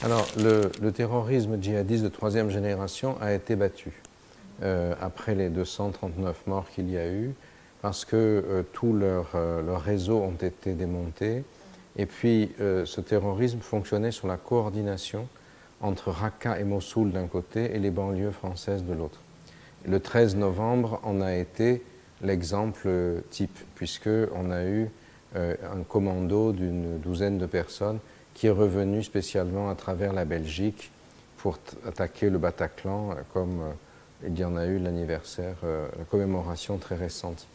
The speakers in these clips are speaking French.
Alors, le terrorisme djihadiste de troisième génération a été battu après les 239 morts qu'il y a eu, parce que tous leurs réseaux ont été démontés. Et puis, ce terrorisme fonctionnait sur la coordination entre Raqqa et Mossoul d'un côté et les banlieues françaises de l'autre. Le 13 novembre en a été l'exemple type, puisqu'on a eu un commando d'une douzaine de personnes qui est revenu spécialement à travers la Belgique pour attaquer le Bataclan, comme il y en a eu l'anniversaire, la commémoration très récente.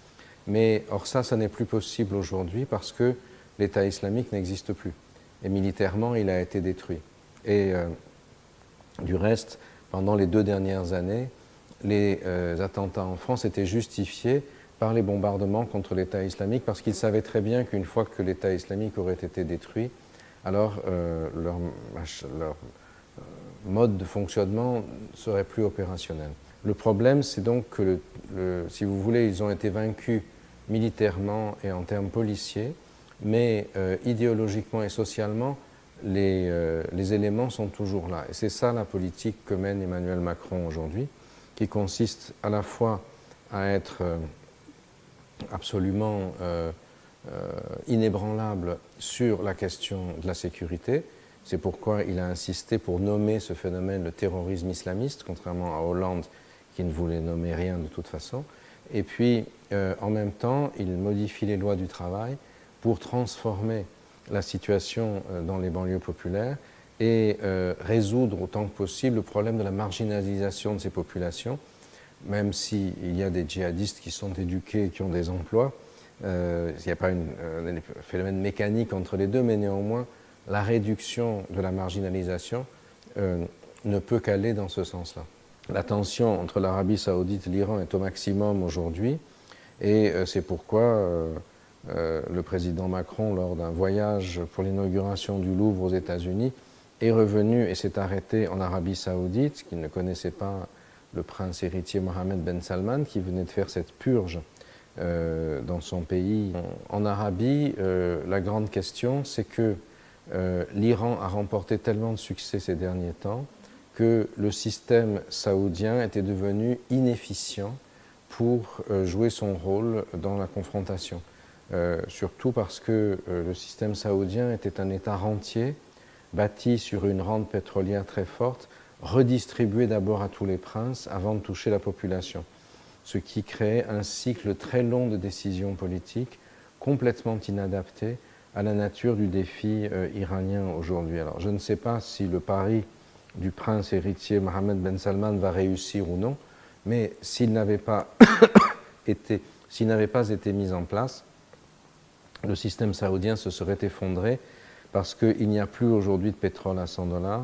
Mais or ça n'est plus possible aujourd'hui parce que l'État islamique n'existe plus. Et militairement, il a été détruit. Et du reste, pendant les 2 dernières années, les attentats en France étaient justifiés par les bombardements contre l'État islamique parce qu'ils savaient très bien qu'une fois que l'État islamique aurait été détruit, alors leur mode de fonctionnement ne serait plus opérationnel. Le problème, c'est donc que, si vous voulez, ils ont été vaincus militairement et en termes policiers, mais idéologiquement et socialement, les éléments sont toujours là. Et c'est ça la politique que mène Emmanuel Macron aujourd'hui, qui consiste à la fois à être absolument inébranlable sur la question de la sécurité. C'est pourquoi il a insisté pour nommer ce phénomène le terrorisme islamiste, contrairement à Hollande qui ne voulait nommer rien de toute façon. Et puis, en même temps, il modifie les lois du travail pour transformer la situation dans les banlieues populaires et résoudre autant que possible le problème de la marginalisation de ces populations, même s'il y a des djihadistes qui sont éduqués et qui ont des emplois. Il n'y a pas un phénomène mécanique entre les deux, mais néanmoins, la réduction de la marginalisation ne peut qu'aller dans ce sens-là. La tension entre l'Arabie saoudite et l'Iran est au maximum aujourd'hui, et c'est pourquoi le président Macron, lors d'un voyage pour l'inauguration du Louvre aux États-Unis, est revenu et s'est arrêté en Arabie saoudite, qui ne connaissait pas le prince héritier Mohammed Ben Salman, qui venait de faire cette purge dans son pays. En Arabie, la grande question, c'est que l'Iran a remporté tellement de succès ces derniers temps que le système saoudien était devenu inefficient pour jouer son rôle dans la confrontation. Surtout parce que le système saoudien était un État rentier, bâti sur une rente pétrolière très forte, redistribué d'abord à tous les princes avant de toucher la population, ce qui créait un cycle très long de décisions politiques complètement inadapté à la nature du défi iranien aujourd'hui. Alors je ne sais pas si le pari du prince héritier Mohammed Ben Salman va réussir ou non, mais s'il n'avait pas été mis en place, le système saoudien se serait effondré parce qu'il n'y a plus aujourd'hui de pétrole à $100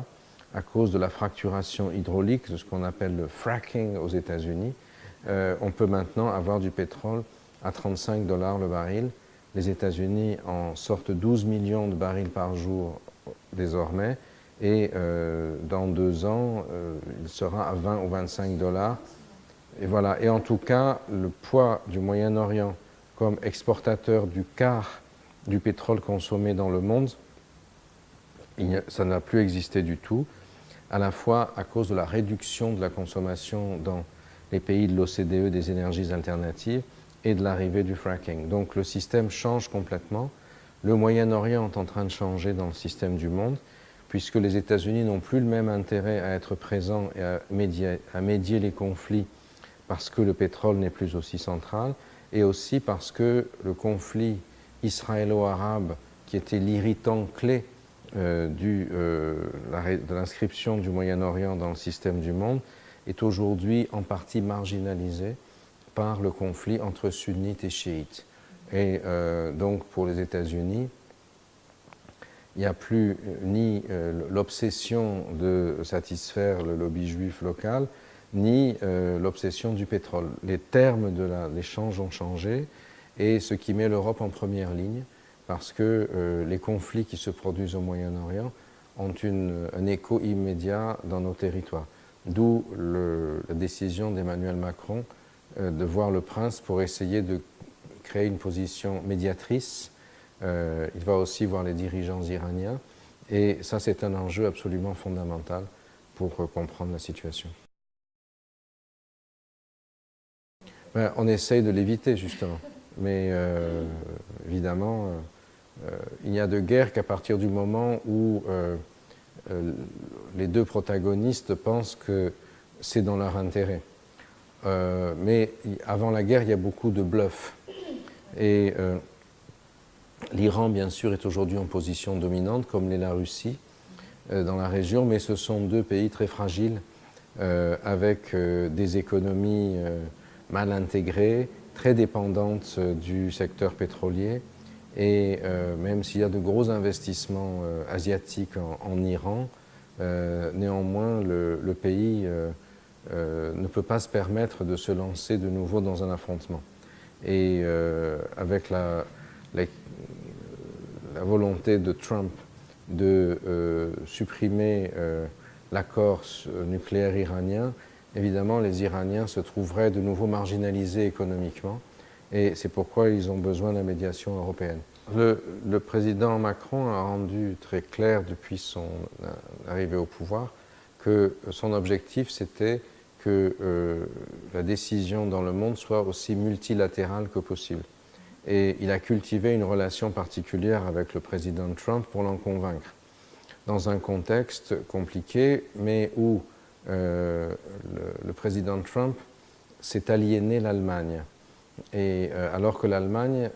à cause de la fracturation hydraulique, de ce qu'on appelle le fracking aux États-Unis. On peut maintenant avoir du pétrole à $35 le baril. Les États-Unis en sortent 12 millions de barils par jour désormais, et dans 2 ans, il sera à 20 ou $25. Et voilà. Et en tout cas, le poids du Moyen-Orient comme exportateur du quart du pétrole consommé dans le monde, ça n'a plus existé du tout, à la fois à cause de la réduction de la consommation dans les pays de l'OCDE des énergies alternatives et de l'arrivée du fracking. Donc le système change complètement. Le Moyen-Orient est en train de changer dans le système du monde, puisque les États-Unis n'ont plus le même intérêt à être présents et à médier les conflits parce que le pétrole n'est plus aussi central, et aussi parce que le conflit israélo-arabe, qui était l'irritant clé de l'inscription du Moyen-Orient dans le système du monde, est aujourd'hui en partie marginalisé par le conflit entre sunnites et chiites. Et donc pour les États-Unis, il n'y a plus ni l'obsession de satisfaire le lobby juif local, ni l'obsession du pétrole. Les termes de l'échange ont changé, et ce qui met l'Europe en première ligne, parce que les conflits qui se produisent au Moyen-Orient ont un écho immédiat dans nos territoires. D'où la décision d'Emmanuel Macron de voir le prince pour essayer de créer une position médiatrice. Il va aussi voir les dirigeants iraniens Et ça, c'est un enjeu absolument fondamental pour comprendre la situation. Ben, on essaye de l'éviter, justement. Mais évidemment, il n'y a de guerre qu'à partir du moment où les deux protagonistes pensent que c'est dans leur intérêt. Mais avant la guerre, il y a beaucoup de bluffs. Et l'Iran, bien sûr, est aujourd'hui en position dominante, comme l'est la Russie, dans la région, mais ce sont deux pays très fragiles, avec des économies mal intégrées, très dépendantes du secteur pétrolier. Et même s'il y a de gros investissements asiatiques en Iran, néanmoins, le pays ne peut pas se permettre de se lancer de nouveau dans un affrontement. Et avec la volonté de Trump de supprimer l'accord nucléaire iranien, évidemment, les Iraniens se trouveraient de nouveau marginalisés économiquement. Et c'est pourquoi ils ont besoin de la médiation européenne. Le président Macron a rendu très clair depuis son arrivée au pouvoir que son objectif, c'était que la décision dans le monde soit aussi multilatérale que possible. Et il a cultivé une relation particulière avec le président Trump pour l'en convaincre. Dans un contexte compliqué, mais où le président Trump s'est aliéné l'Allemagne. Et alors que l'Allemagne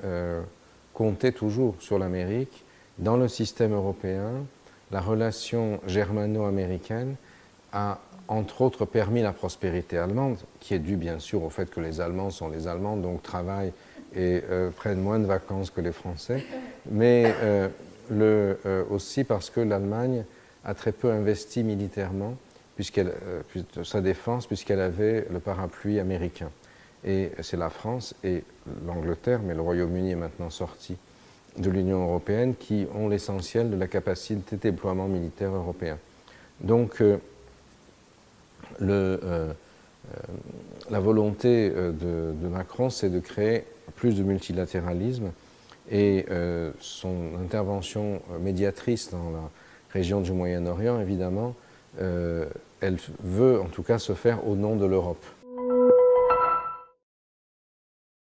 comptait toujours sur l'Amérique, dans le système européen, la relation germano-américaine a entre autres permis la prospérité allemande, qui est due bien sûr au fait que les Allemands sont les Allemands, donc travaillent et prennent moins de vacances que les Français, mais aussi parce que l'Allemagne a très peu investi militairement, sa défense, puisqu'elle avait le parapluie américain. Et c'est la France et l'Angleterre, mais le Royaume-Uni est maintenant sorti de l'Union européenne, qui ont l'essentiel de la capacité de déploiement militaire européen. Donc, la volonté de Macron, c'est de créer plus de multilatéralisme, et son intervention médiatrice dans la région du Moyen-Orient, évidemment, elle veut en tout cas se faire au nom de l'Europe.